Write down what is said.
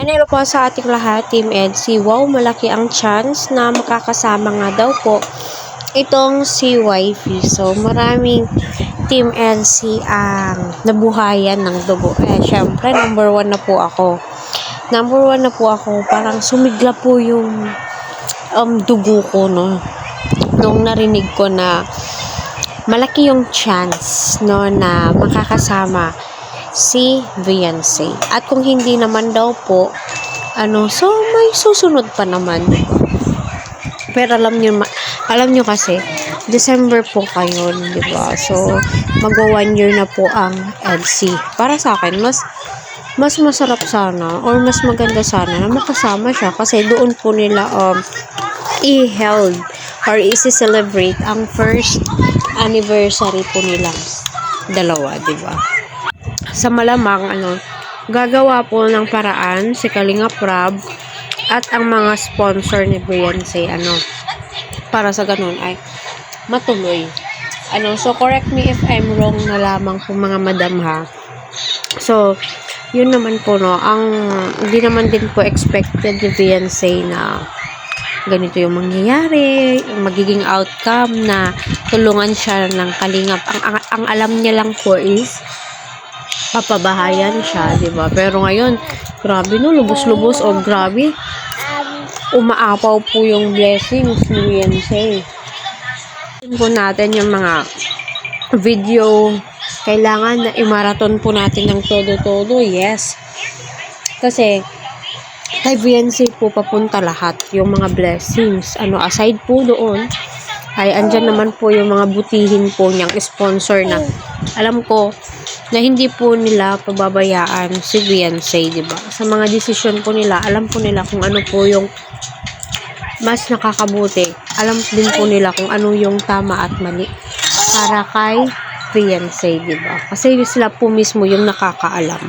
Hello po sa ating lahat, Team EDSI. Wow, malaki ang chance na makakasama nga daw po itong si Wifey. So, maraming Team EDSI ang nabuhayan ng dugo. Syempre, number 1 na po ako. Parang sumigla po yung dugo ko, no? Nung narinig ko na malaki yung chance, no, na makakasama si Beyonce. At kung hindi naman daw po, so may susunod pa naman. Pero alam nyo kasi, December po kayo, di ba? So, magwa 1 year na po ang EDSI. Para sa akin, mas masarap sana or mas maganda sana na makasama siya kasi doon po nila i-held or isi-celebrate ang first anniversary po nilang dalawa, di ba? Sa malamang, gagawa po ng paraan si Kalinga Prab at ang mga sponsor ni Beyonce, para sa ganun ay matuloy. So correct me if I'm wrong na lamang po mga madam ha. So, yun naman po, no, hindi naman din po expected ni Beyonce na ganito yung mangyayari, magiging outcome na tulungan siya ng Kalingap. Ang alam niya lang po is papabahayan siya, di ba? Pero ngayon, grabe no, lubos-lubos o grabe. Umaapaw po yung blessings ni Beyonce. Po natin yung mga video, kailangan na i-marathon po natin ng todo-todo, yes. Kasi, kay Beyonce po papunta lahat yung mga blessings. Aside po doon, ay andyan naman po yung mga butihin po niyang sponsor na alam ko na hindi po nila pababayaan si Beyonce, di ba? Sa mga desisyon po nila, alam po nila kung ano po yung mas nakakabuti. Alam din po nila kung ano yung tama at mali para kay Beyonce, di ba? Kasi sila po mismo yung nakakaalam.